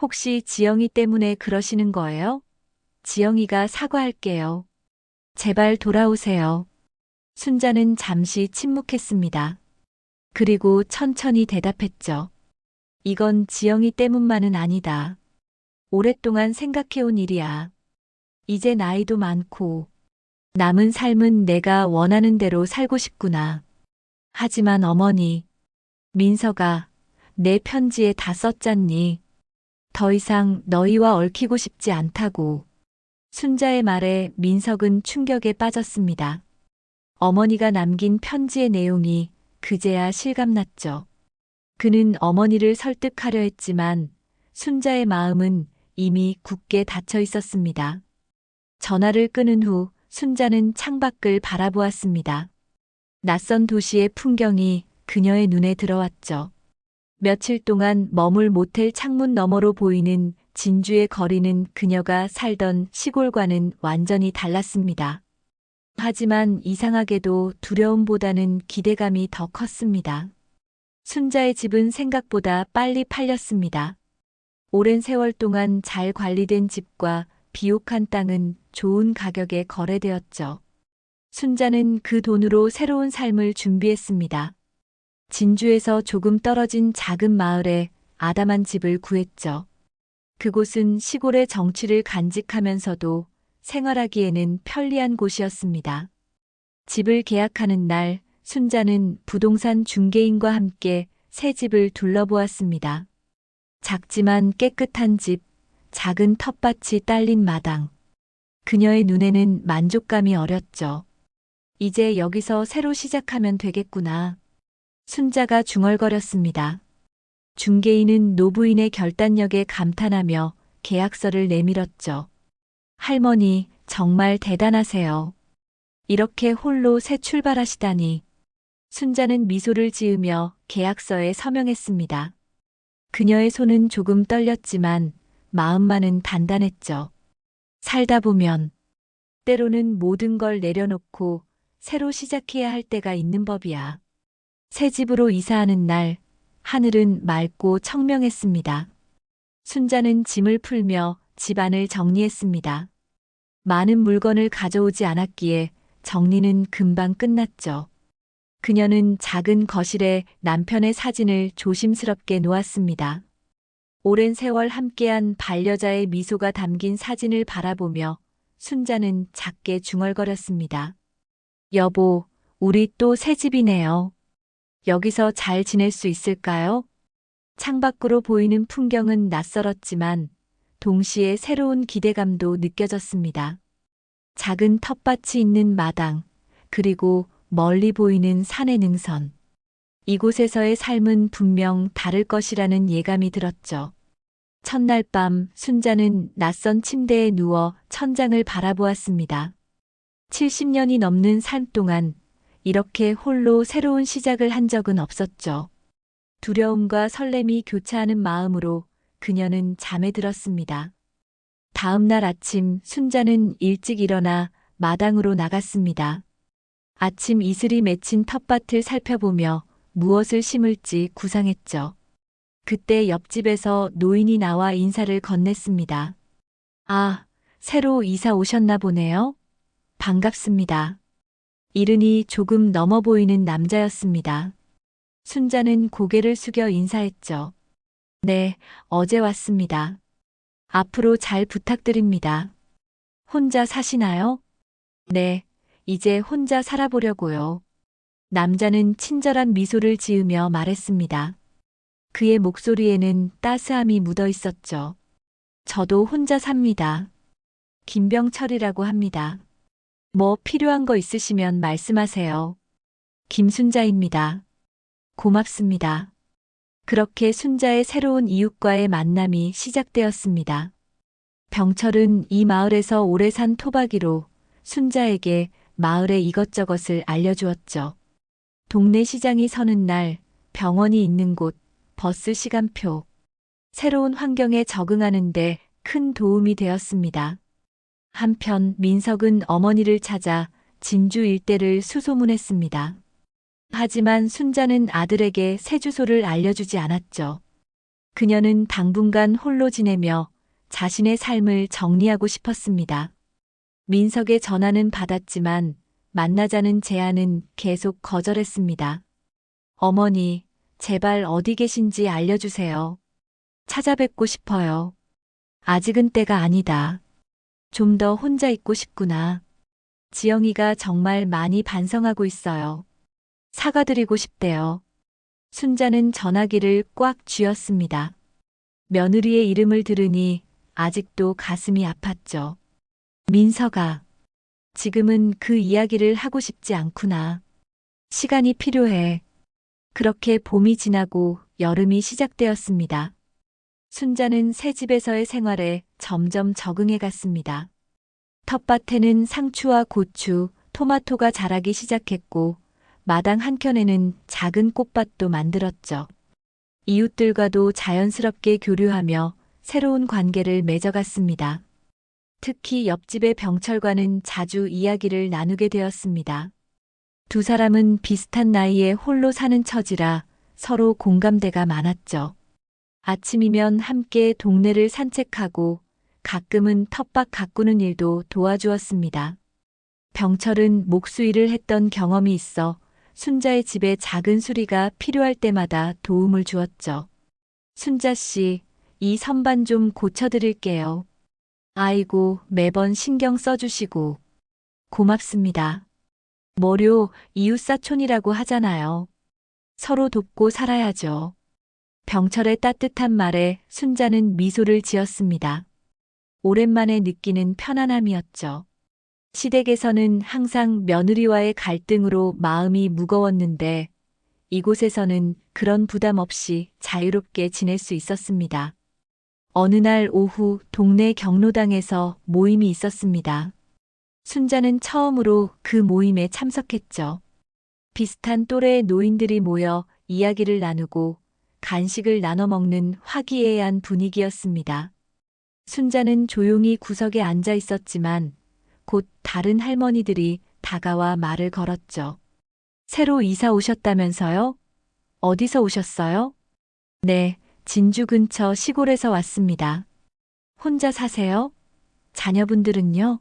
혹시 지영이 때문에 그러시는 거예요? 지영이가 사과할게요. 제발 돌아오세요. 순자는 잠시 침묵했습니다. 그리고 천천히 대답했죠. 이건 지영이 때문만은 아니다. 오랫동안 생각해온 일이야. 이제 나이도 많고 남은 삶은 내가 원하는 대로 살고 싶구나. 하지만 어머니, 민서가 내 편지에 다 썼잖니. 더 이상 너희와 얽히고 싶지 않다고. 순자의 말에 민석은 충격에 빠졌습니다. 어머니가 남긴 편지의 내용이 그제야 실감났죠. 그는 어머니를 설득하려 했지만 순자의 마음은 이미 굳게 닫혀 있었습니다. 전화를 끊은 후 순자는 창밖을 바라보았습니다. 낯선 도시의 풍경이 그녀의 눈에 들어왔죠. 며칠 동안 머물 모텔 창문 너머로 보이는 진주의 거리는 그녀가 살던 시골과는 완전히 달랐습니다. 하지만 이상하게도 두려움보다는 기대감이 더 컸습니다. 순자의 집은 생각보다 빨리 팔렸습니다. 오랜 세월 동안 잘 관리된 집과 비옥한 땅은 좋은 가격에 거래되었죠. 순자는 그 돈으로 새로운 삶을 준비했습니다. 진주에서 조금 떨어진 작은 마을에 아담한 집을 구했죠. 그곳은 시골의 정취를 간직하면서도 생활하기에는 편리한 곳이었습니다. 집을 계약하는 날, 순자는 부동산 중개인과 함께 새 집을 둘러보았습니다. 작지만 깨끗한 집, 작은 텃밭이 딸린 마당. 그녀의 눈에는 만족감이 어렸죠. 이제 여기서 새로 시작하면 되겠구나. 순자가 중얼거렸습니다. 중개인은 노부인의 결단력에 감탄하며 계약서를 내밀었죠. 할머니, 정말 대단하세요. 이렇게 홀로 새 출발하시다니. 순자는 미소를 지으며 계약서에 서명했습니다. 그녀의 손은 조금 떨렸지만 마음만은 단단했죠. 살다 보면 때로는 모든 걸 내려놓고 새로 시작해야 할 때가 있는 법이야. 새 집으로 이사하는 날, 하늘은 맑고 청명했습니다. 순자는 짐을 풀며 집안을 정리했습니다. 많은 물건을 가져오지 않았기에 정리는 금방 끝났죠. 그녀는 작은 거실에 남편의 사진을 조심스럽게 놓았습니다. 오랜 세월 함께한 반려자의 미소가 담긴 사진을 바라보며 순자는 작게 중얼거렸습니다. 여보, 우리 또 새 집이네요. 여기서 잘 지낼 수 있을까요? 창밖으로 보이는 풍경은 낯설었지만 동시에 새로운 기대감도 느껴졌습니다. 작은 텃밭이 있는 마당, 그리고 멀리 보이는 산의 능선. 이곳에서의 삶은 분명 다를 것이라는 예감이 들었죠. 첫날 밤 순자는 낯선 침대에 누워 천장을 바라보았습니다. 70년이 넘는 삶 동안 이렇게 홀로 새로운 시작을 한 적은 없었죠. 두려움과 설렘이 교차하는 마음으로 그녀는 잠에 들었습니다. 다음 날 아침 순자는 일찍 일어나 마당으로 나갔습니다. 아침 이슬이 맺힌 텃밭을 살펴보며 무엇을 심을지 구상했죠. 그때 옆집에서 노인이 나와 인사를 건넸습니다. 아, 새로 이사 오셨나 보네요. 반갑습니다. 이른이 조금 넘어 보이는 남자였습니다. 순자는 고개를 숙여 인사했죠. 네, 어제 왔습니다. 앞으로 잘 부탁드립니다. 혼자 사시나요? 네, 이제 혼자 살아보려고요. 남자는 친절한 미소를 지으며 말했습니다. 그의 목소리에는 따스함이 묻어 있었죠. 저도 혼자 삽니다. 김병철이라고 합니다. 뭐 필요한 거 있으시면 말씀하세요. 김순자입니다. 고맙습니다. 그렇게 순자의 새로운 이웃과의 만남이 시작되었습니다. 병철은 이 마을에서 오래 산 토박이로 순자에게 마을의 이것저것을 알려주었죠. 동네 시장이 서는 날, 병원이 있는 곳, 버스 시간표. 새로운 환경에 적응하는데 큰 도움이 되었습니다. 한편 민석은 어머니를 찾아 진주 일대를 수소문했습니다. 하지만 순자는 아들에게 새 주소를 알려주지 않았죠. 그녀는 당분간 홀로 지내며 자신의 삶을 정리하고 싶었습니다. 민석의 전화는 받았지만 만나자는 제안은 계속 거절했습니다. 어머니, 제발 어디 계신지 알려주세요. 찾아뵙고 싶어요. 아직은 때가 아니다. 좀 더 혼자 있고 싶구나. 지영이가 정말 많이 반성하고 있어요. 사과드리고 싶대요. 순자는 전화기를 꽉 쥐었습니다. 며느리의 이름을 들으니 아직도 가슴이 아팠죠. 민석아, 지금은 그 이야기를 하고 싶지 않구나. 시간이 필요해. 그렇게 봄이 지나고 여름이 시작되었습니다. 순자는 새 집에서의 생활에 점점 적응해 갔습니다. 텃밭에는 상추와 고추, 토마토가 자라기 시작했고 마당 한켠에는 작은 꽃밭도 만들었죠. 이웃들과도 자연스럽게 교류하며 새로운 관계를 맺어갔습니다. 특히 옆집의 병철과는 자주 이야기를 나누게 되었습니다. 두 사람은 비슷한 나이에 홀로 사는 처지라 서로 공감대가 많았죠. 아침이면 함께 동네를 산책하고 가끔은 텃밭 가꾸는 일도 도와주었습니다. 병철은 목수일을 했던 경험이 있어 순자의 집에 작은 수리가 필요할 때마다 도움을 주었죠. 순자 씨, 이 선반 좀 고쳐드릴게요. 아이고, 매번 신경 써주시고. 고맙습니다. 뭐료, 이웃사촌이라고 하잖아요. 서로 돕고 살아야죠. 병철의 따뜻한 말에 순자는 미소를 지었습니다. 오랜만에 느끼는 편안함이었죠. 시댁에서는 항상 며느리와의 갈등으로 마음이 무거웠는데 이곳에서는 그런 부담 없이 자유롭게 지낼 수 있었습니다. 어느 날 오후 동네 경로당에서 모임이 있었습니다. 순자는 처음으로 그 모임에 참석했죠. 비슷한 또래의 노인들이 모여 이야기를 나누고 간식을 나눠 먹는 화기애애한 분위기였습니다. 순자는 조용히 구석에 앉아 있었지만 곧 다른 할머니들이 다가와 말을 걸었죠. 새로 이사 오셨다면서요? 어디서 오셨어요? 네, 진주 근처 시골에서 왔습니다. 혼자 사세요? 자녀분들은요?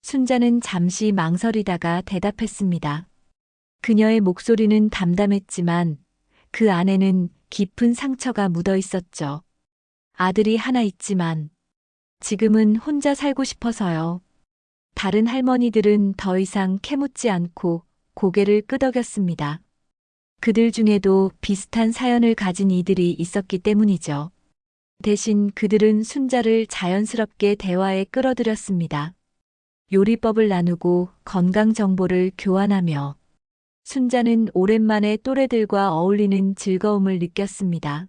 순자는 잠시 망설이다가 대답했습니다. 그녀의 목소리는 담담했지만 그 안에는 깊은 상처가 묻어 있었죠. 아들이 하나 있지만 지금은 혼자 살고 싶어서요. 다른 할머니들은 더 이상 캐묻지 않고 고개를 끄덕였습니다. 그들 중에도 비슷한 사연을 가진 이들이 있었기 때문이죠. 대신 그들은 순자를 자연스럽게 대화에 끌어들였습니다. 요리법을 나누고 건강 정보를 교환하며 순자는 오랜만에 또래들과 어울리는 즐거움을 느꼈습니다.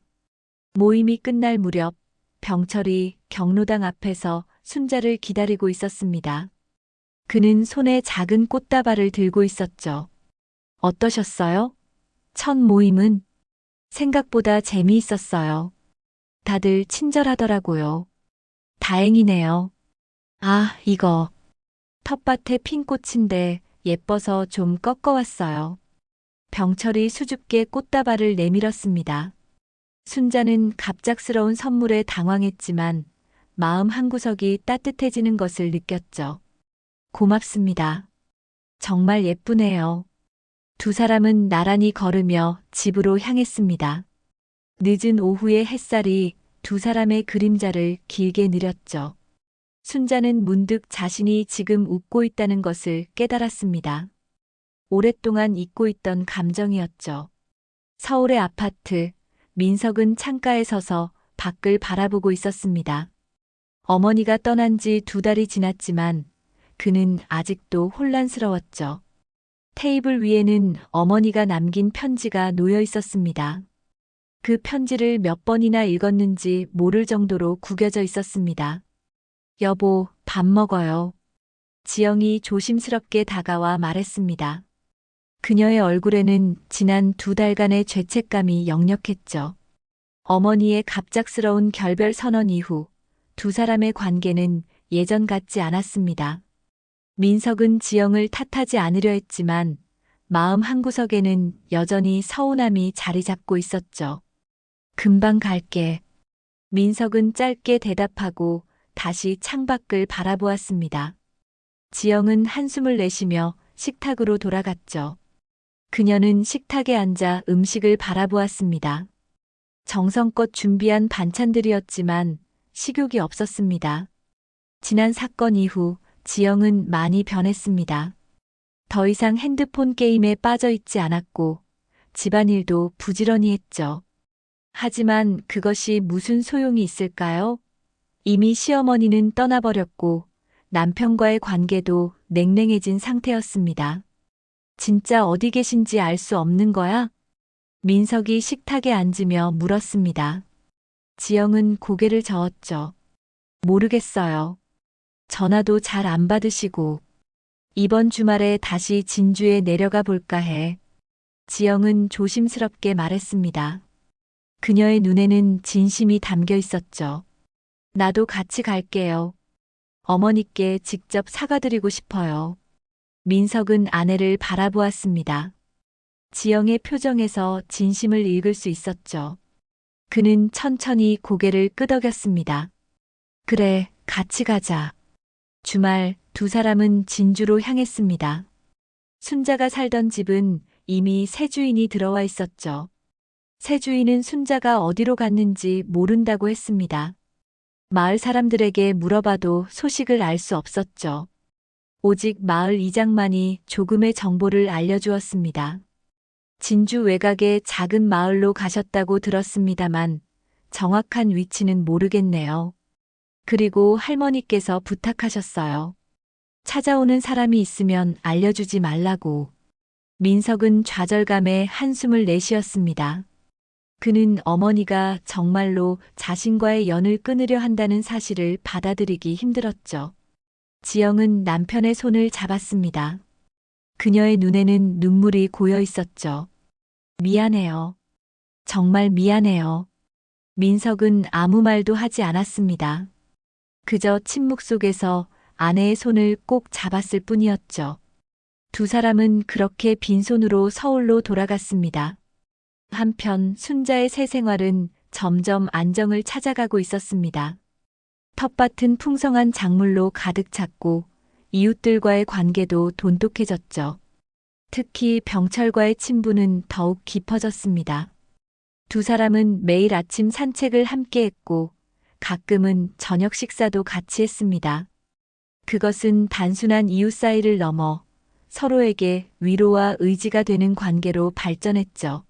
모임이 끝날 무렵 병철이 경로당 앞에서 순자를 기다리고 있었습니다. 그는 손에 작은 꽃다발을 들고 있었죠. 어떠셨어요? 첫 모임은? 생각보다 재미있었어요. 다들 친절하더라고요. 다행이네요. 아, 이거. 텃밭에 핀 꽃인데 예뻐서 좀 꺾어왔어요. 병철이 수줍게 꽃다발을 내밀었습니다. 순자는 갑작스러운 선물에 당황했지만 마음 한구석이 따뜻해지는 것을 느꼈죠. 고맙습니다. 정말 예쁘네요. 두 사람은 나란히 걸으며 집으로 향했습니다. 늦은 오후의 햇살이 두 사람의 그림자를 길게 느렸죠. 순자는 문득 자신이 지금 웃고 있다는 것을 깨달았습니다. 오랫동안 잊고 있던 감정이었죠. 서울의 아파트, 민석은 창가에 서서 밖을 바라보고 있었습니다. 어머니가 떠난 지 2달이 지났지만 그는 아직도 혼란스러웠죠. 테이블 위에는 어머니가 남긴 편지가 놓여 있었습니다. 그 편지를 몇 번이나 읽었는지 모를 정도로 구겨져 있었습니다. 여보, 밥 먹어요. 지영이 조심스럽게 다가와 말했습니다. 그녀의 얼굴에는 지난 2달간의 죄책감이 역력했죠. 어머니의 갑작스러운 결별 선언 이후 두 사람의 관계는 예전 같지 않았습니다. 민석은 지영을 탓하지 않으려 했지만 마음 한구석에는 여전히 서운함이 자리 잡고 있었죠. 금방 갈게. 민석은 짧게 대답하고 다시 창밖을 바라보았습니다. 지영은 한숨을 내쉬며 식탁으로 돌아갔죠. 그녀는 식탁에 앉아 음식을 바라보았습니다. 정성껏 준비한 반찬들이었지만 식욕이 없었습니다. 지난 사건 이후 지영은 많이 변했습니다. 더 이상 핸드폰 게임에 빠져 있지 않았고 집안일도 부지런히 했죠. 하지만 그것이 무슨 소용이 있을까요? 이미 시어머니는 떠나버렸고 남편과의 관계도 냉랭해진 상태였습니다. 진짜 어디 계신지 알 수 없는 거야? 민석이 식탁에 앉으며 물었습니다. 지영은 고개를 저었죠. 모르겠어요. 전화도 잘 안 받으시고 이번 주말에 다시 진주에 내려가 볼까 해. 지영은 조심스럽게 말했습니다. 그녀의 눈에는 진심이 담겨 있었죠. 나도 같이 갈게요. 어머니께 직접 사과드리고 싶어요. 민석은 아내를 바라보았습니다. 지영의 표정에서 진심을 읽을 수 있었죠. 그는 천천히 고개를 끄덕였습니다. 그래, 같이 가자. 주말 두 사람은 진주로 향했습니다. 순자가 살던 집은 이미 새 주인이 들어와 있었죠. 새 주인은 순자가 어디로 갔는지 모른다고 했습니다. 마을 사람들에게 물어봐도 소식을 알 수 없었죠. 오직 마을 이장만이 조금의 정보를 알려주었습니다. 진주 외곽의 작은 마을로 가셨다고 들었습니다만 정확한 위치는 모르겠네요. 그리고 할머니께서 부탁하셨어요. 찾아오는 사람이 있으면 알려주지 말라고. 민석은 좌절감에 한숨을 내쉬었습니다. 그는 어머니가 정말로 자신과의 연을 끊으려 한다는 사실을 받아들이기 힘들었죠. 지영은 남편의 손을 잡았습니다. 그녀의 눈에는 눈물이 고여 있었죠. 미안해요. 정말 미안해요. 민석은 아무 말도 하지 않았습니다. 그저 침묵 속에서 아내의 손을 꼭 잡았을 뿐이었죠. 두 사람은 그렇게 빈손으로 서울로 돌아갔습니다. 한편 순자의 새 생활은 점점 안정을 찾아가고 있었습니다. 텃밭은 풍성한 작물로 가득 찼고 이웃들과의 관계도 돈독해졌죠. 특히 병철과의 친분은 더욱 깊어졌습니다. 두 사람은 매일 아침 산책을 함께 했고 가끔은 저녁 식사도 같이 했습니다. 그것은 단순한 이웃 사이를 넘어 서로에게 위로와 의지가 되는 관계로 발전했죠.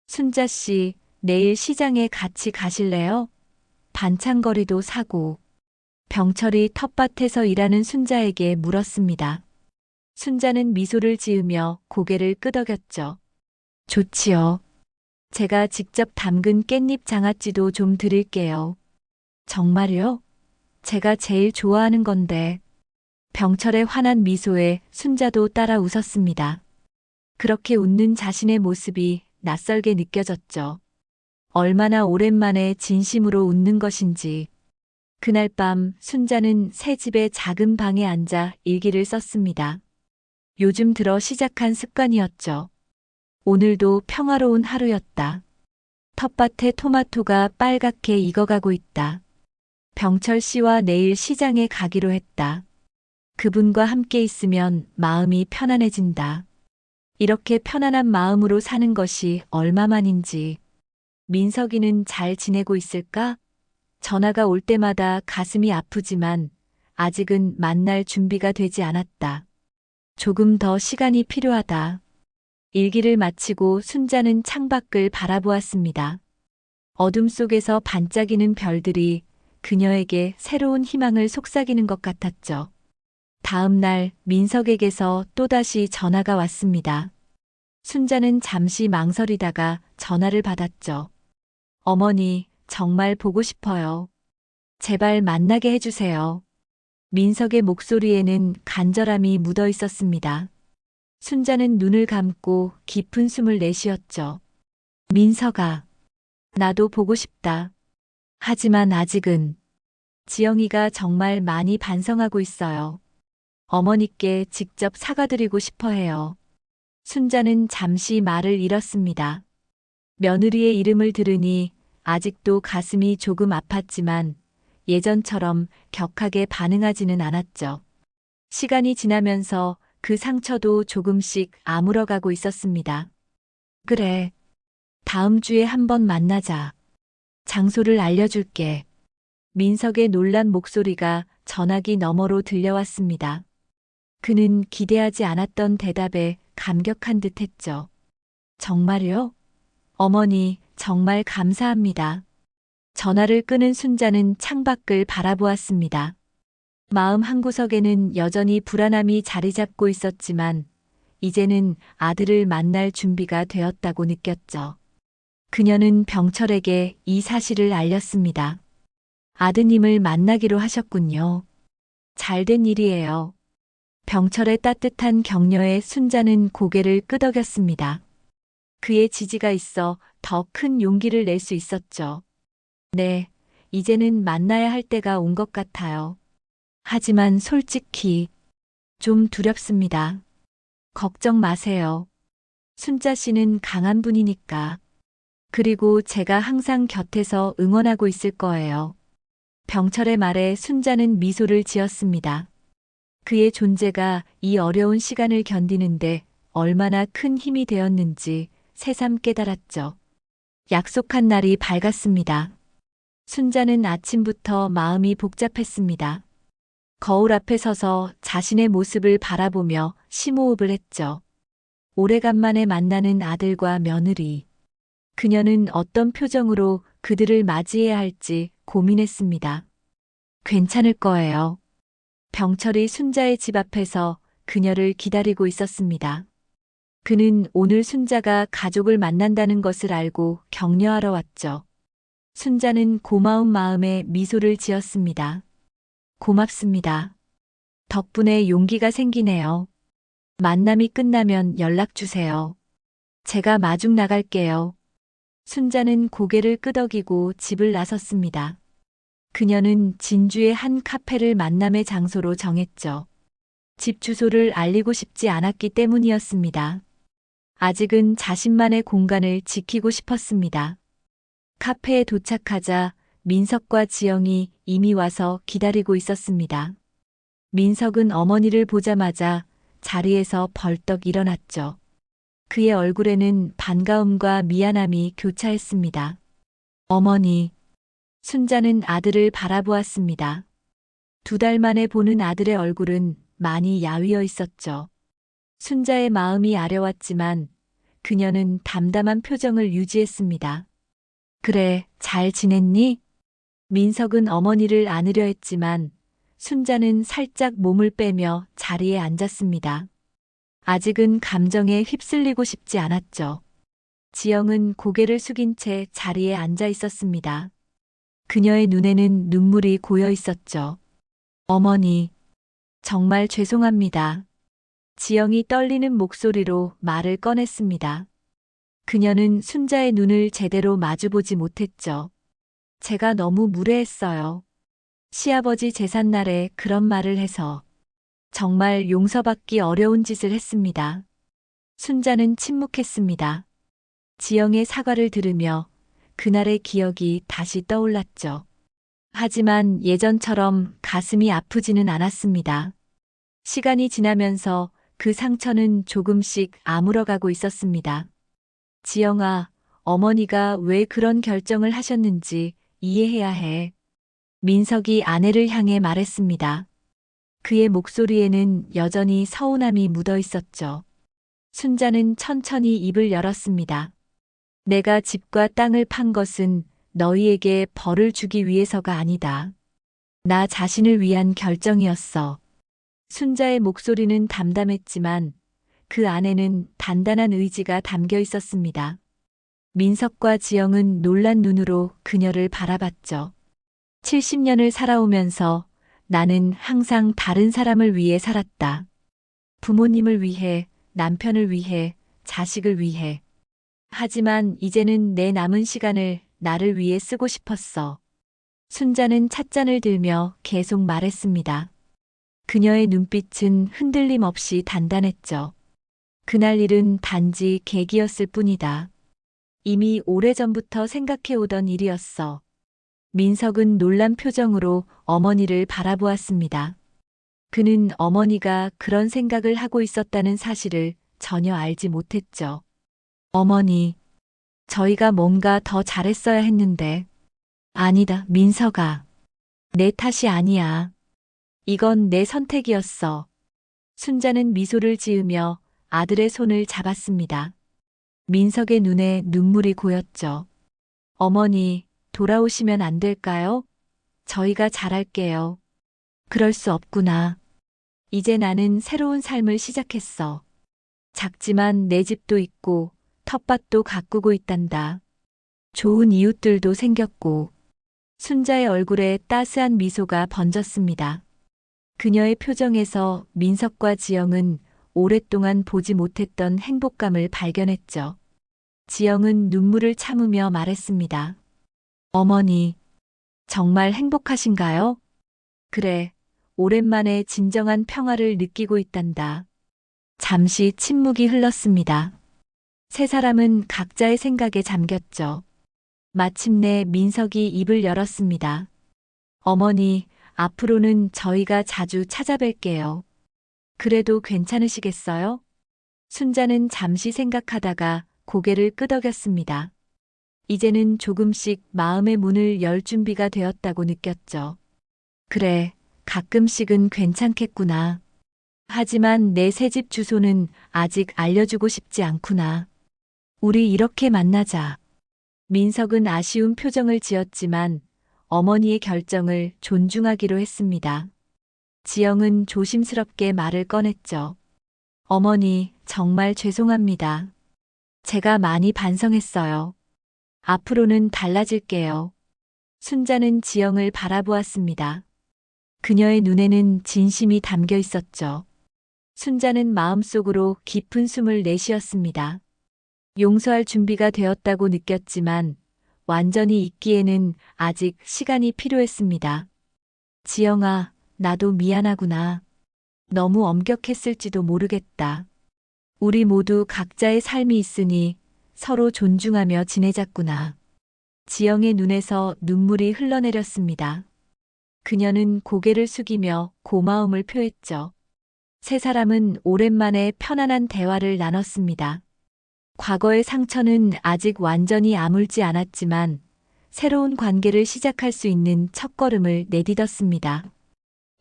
순자 씨, 내일 시장에 같이 가실래요? 반찬거리도 사고. 병철이 텃밭에서 일하는 순자에게 물었습니다. 순자는 미소를 지으며 고개를 끄덕였죠. 좋지요. 제가 직접 담근 깻잎 장아찌도 좀 드릴게요. 정말요? 제가 제일 좋아하는 건데. 병철의 환한 미소에 순자도 따라 웃었습니다. 그렇게 웃는 자신의 모습이 낯설게 느껴졌죠. 얼마나 오랜만에 진심으로 웃는 것인지. 그날 밤 순자는 새 집의 작은 방에 앉아 일기를 썼습니다. 요즘 들어 시작한 습관이었죠. 오늘도 평화로운 하루였다. 텃밭에 토마토가 빨갛게 익어가고 있다. 병철 씨와 내일 시장에 가기로 했다. 그분과 함께 있으면 마음이 편안해진다. 이렇게 편안한 마음으로 사는 것이 얼마만인지. 민석이는 잘 지내고 있을까? 전화가 올 때마다 가슴이 아프지만 아직은 만날 준비가 되지 않았다. 조금 더 시간이 필요하다. 일기를 마치고 순자는 창밖을 바라보았습니다. 어둠 속에서 반짝이는 별들이 그녀에게 새로운 희망을 속삭이는 것 같았죠. 다음 날 민석에게서 또다시 전화가 왔습니다. 순자는 잠시 망설이다가 전화를 받았죠. 어머니, 정말 보고 싶어요. 제발 만나게 해주세요. 민석의 목소리에는 간절함이 묻어 있었습니다. 순자는 눈을 감고 깊은 숨을 내쉬었죠. 민석아, 나도 보고 싶다. 하지만 아직은 지영이가 정말 많이 반성하고 있어요. 어머니께 직접 사과드리고 싶어 해요. 순자는 잠시 말을 잃었습니다. 며느리의 이름을 들으니 아직도 가슴이 조금 아팠지만 예전처럼 격하게 반응하지는 않았죠. 시간이 지나면서 그 상처도 조금씩 아물어가고 있었습니다. 그래. 다음 주에 한번 만나자. 장소를 알려줄게. 민석의 놀란 목소리가 전화기 너머로 들려왔습니다. 그는 기대하지 않았던 대답에 감격한 듯 했죠. 정말요? 어머니, 정말 감사합니다. 전화를 끊은 순자는 창밖을 바라보았습니다. 마음 한구석에는 여전히 불안함이 자리 잡고 있었지만 이제는 아들을 만날 준비가 되었다고 느꼈죠. 그녀는 병철에게 이 사실을 알렸습니다. 아드님을 만나기로 하셨군요. 잘된 일이에요. 병철의 따뜻한 격려에 순자는 고개를 끄덕였습니다. 그의 지지가 있어 더 큰 용기를 낼 수 있었죠. 네, 이제는 만나야 할 때가 온 것 같아요. 하지만 솔직히 좀 두렵습니다. 걱정 마세요. 순자 씨는 강한 분이니까. 그리고 제가 항상 곁에서 응원하고 있을 거예요. 병철의 말에 순자는 미소를 지었습니다. 그의 존재가 이 어려운 시간을 견디는데 얼마나 큰 힘이 되었는지 새삼 깨달았죠. 약속한 날이 밝았습니다. 순자는 아침부터 마음이 복잡했습니다. 거울 앞에 서서 자신의 모습을 바라보며 심호흡을 했죠. 오래간만에 만나는 아들과 며느리. 그녀는 어떤 표정으로 그들을 맞이해야 할지 고민했습니다. 괜찮을 거예요. 병철이 순자의 집 앞에서 그녀를 기다리고 있었습니다. 그는 오늘 순자가 가족을 만난다는 것을 알고 격려하러 왔죠. 순자는 고마운 마음에 미소를 지었습니다. 고맙습니다. 덕분에 용기가 생기네요. 만남이 끝나면 연락 주세요. 제가 마중 나갈게요. 순자는 고개를 끄덕이고 집을 나섰습니다. 그녀는 진주의 한 카페를 만남의 장소로 정했죠. 집 주소를 알리고 싶지 않았기 때문이었습니다. 아직은 자신만의 공간을 지키고 싶었습니다. 카페에 도착하자 민석과 지영이 이미 와서 기다리고 있었습니다. 민석은 어머니를 보자마자 자리에서 벌떡 일어났죠. 그의 얼굴에는 반가움과 미안함이 교차했습니다. 어머니, 순자는 아들을 바라보았습니다. 2달 만에 보는 아들의 얼굴은 많이 야위어 있었죠. 순자의 마음이 아려왔지만 그녀는 담담한 표정을 유지했습니다. 그래, 잘 지냈니? 민석은 어머니를 안으려 했지만 순자는 살짝 몸을 빼며 자리에 앉았습니다. 아직은 감정에 휩쓸리고 싶지 않았죠. 지영은 고개를 숙인 채 자리에 앉아 있었습니다. 그녀의 눈에는 눈물이 고여 있었죠. 어머니, 정말 죄송합니다. 지영이 떨리는 목소리로 말을 꺼냈습니다. 그녀는 순자의 눈을 제대로 마주보지 못했죠. 제가 너무 무례했어요. 시아버지 제삿날에 그런 말을 해서 정말 용서받기 어려운 짓을 했습니다. 순자는 침묵했습니다. 지영의 사과를 들으며 그날의 기억이 다시 떠올랐죠. 하지만 예전처럼 가슴이 아프지는 않았습니다. 시간이 지나면서 그 상처는 조금씩 아물어가고 있었습니다. 지영아, 어머니가 왜 그런 결정을 하셨는지 이해해야 해. 민석이 아내를 향해 말했습니다. 그의 목소리에는 여전히 서운함이 묻어 있었죠. 순자는 천천히 입을 열었습니다. 내가 집과 땅을 판 것은 너희에게 벌을 주기 위해서가 아니다. 나 자신을 위한 결정이었어. 순자의 목소리는 담담했지만 그 안에는 단단한 의지가 담겨 있었습니다. 민석과 지영은 놀란 눈으로 그녀를 바라봤죠. 70년을 살아오면서 나는 항상 다른 사람을 위해 살았다. 부모님을 위해, 남편을 위해, 자식을 위해. 하지만 이제는 내 남은 시간을 나를 위해 쓰고 싶었어. 순자는 찻잔을 들며 계속 말했습니다. 그녀의 눈빛은 흔들림 없이 단단했죠. 그날 일은 단지 계기였을 뿐이다. 이미 오래전부터 생각해오던 일이었어. 민석은 놀란 표정으로 어머니를 바라보았습니다. 그는 어머니가 그런 생각을 하고 있었다는 사실을 전혀 알지 못했죠. 어머니, 저희가 뭔가 더 잘했어야 했는데. 아니다, 민석아. 내 탓이 아니야. 이건 내 선택이었어. 순자는 미소를 지으며 아들의 손을 잡았습니다. 민석의 눈에 눈물이 고였죠. 어머니, 돌아오시면 안 될까요? 저희가 잘할게요. 그럴 수 없구나. 이제 나는 새로운 삶을 시작했어. 작지만 내 집도 있고 텃밭도 가꾸고 있단다. 좋은 이웃들도 생겼고. 순자의 얼굴에 따스한 미소가 번졌습니다. 그녀의 표정에서 민석과 지영은 오랫동안 보지 못했던 행복감을 발견했죠. 지영은 눈물을 참으며 말했습니다. 어머니, 정말 행복하신가요? 그래, 오랜만에 진정한 평화를 느끼고 있단다. 잠시 침묵이 흘렀습니다. 세 사람은 각자의 생각에 잠겼죠. 마침내 민석이 입을 열었습니다. 어머니, 앞으로는 저희가 자주 찾아뵐게요. 그래도 괜찮으시겠어요? 순자는 잠시 생각하다가 고개를 끄덕였습니다. 이제는 조금씩 마음의 문을 열 준비가 되었다고 느꼈죠. 그래, 가끔씩은 괜찮겠구나. 하지만 내 새집 주소는 아직 알려주고 싶지 않구나. 우리 이렇게 만나자. 민석은 아쉬운 표정을 지었지만 어머니의 결정을 존중하기로 했습니다. 지영은 조심스럽게 말을 꺼냈죠. 어머니, 정말 죄송합니다. 제가 많이 반성했어요. 앞으로는 달라질게요. 순자는 지영을 바라보았습니다. 그녀의 눈에는 진심이 담겨 있었죠. 순자는 마음속으로 깊은 숨을 내쉬었습니다. 용서할 준비가 되었다고 느꼈지만 완전히 잊기에는 아직 시간이 필요했습니다. 지영아, 나도 미안하구나. 너무 엄격했을지도 모르겠다. 우리 모두 각자의 삶이 있으니 서로 존중하며 지내자꾸나. 지영의 눈에서 눈물이 흘러내렸습니다. 그녀는 고개를 숙이며 고마움을 표했죠. 세 사람은 오랜만에 편안한 대화를 나눴습니다. 과거의 상처는 아직 완전히 아물지 않았지만 새로운 관계를 시작할 수 있는 첫걸음을 내딛었습니다.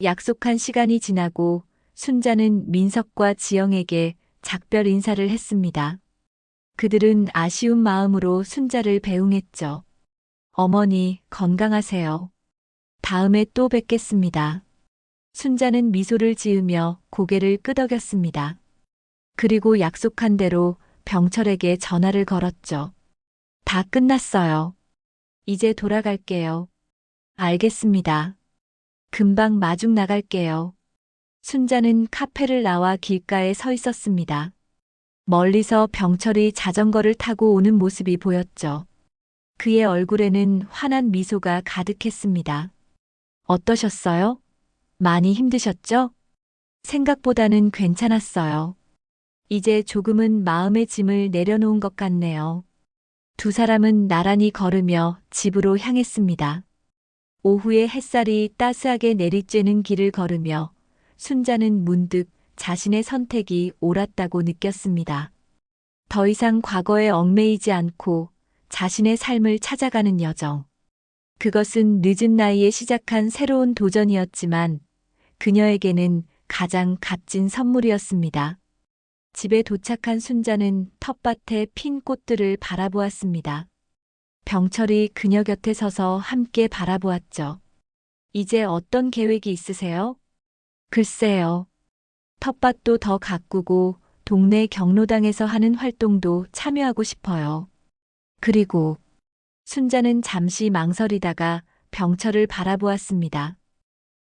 약속한 시간이 지나고 순자는 민석과 지영에게 작별 인사를 했습니다. 그들은 아쉬운 마음으로 순자를 배웅했죠. 어머니, 건강하세요. 다음에 또 뵙겠습니다. 순자는 미소를 지으며 고개를 끄덕였습니다. 그리고 약속한 대로 병철에게 전화를 걸었죠. 다 끝났어요. 이제 돌아갈게요. 알겠습니다. 금방 마중 나갈게요. 순자는 카페를 나와 길가에 서 있었습니다. 멀리서 병철이 자전거를 타고 오는 모습이 보였죠. 그의 얼굴에는 환한 미소가 가득했습니다. 어떠셨어요? 많이 힘드셨죠? 생각보다는 괜찮았어요. 이제 조금은 마음의 짐을 내려놓은 것 같네요. 두 사람은 나란히 걸으며 집으로 향했습니다. 오후에 햇살이 따스하게 내리쬐는 길을 걸으며 순자는 문득 자신의 선택이 옳았다고 느꼈습니다. 더 이상 과거에 얽매이지 않고 자신의 삶을 찾아가는 여정. 그것은 늦은 나이에 시작한 새로운 도전이었지만 그녀에게는 가장 값진 선물이었습니다. 집에 도착한 순자는 텃밭에 핀 꽃들을 바라보았습니다. 병철이 그녀 곁에 서서 함께 바라보았죠. 이제 어떤 계획이 있으세요? 글쎄요. 텃밭도 더 가꾸고 동네 경로당에서 하는 활동도 참여하고 싶어요. 그리고 순자는 잠시 망설이다가 병철을 바라보았습니다.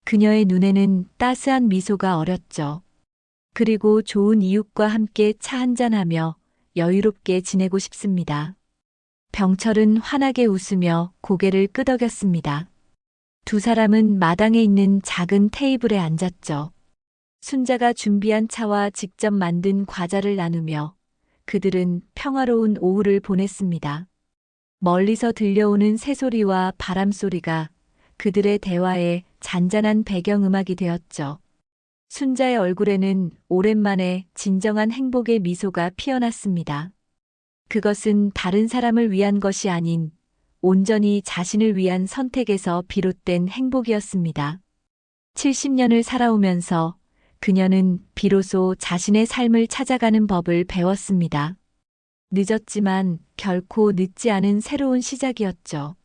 그녀의 눈에는 따스한 미소가 어렸죠. 그리고 좋은 이웃과 함께 차 한잔하며 여유롭게 지내고 싶습니다. 병철은 환하게 웃으며 고개를 끄덕였습니다. 두 사람은 마당에 있는 작은 테이블에 앉았죠. 순자가 준비한 차와 직접 만든 과자를 나누며 그들은 평화로운 오후를 보냈습니다. 멀리서 들려오는 새소리와 바람소리가 그들의 대화에 잔잔한 배경음악이 되었죠. 순자의 얼굴에는 오랜만에 진정한 행복의 미소가 피어났습니다. 그것은 다른 사람을 위한 것이 아닌 온전히 자신을 위한 선택에서 비롯된 행복이었습니다. 70년을 살아오면서 그녀는 비로소 자신의 삶을 찾아가는 법을 배웠습니다. 늦었지만 결코 늦지 않은 새로운 시작이었죠.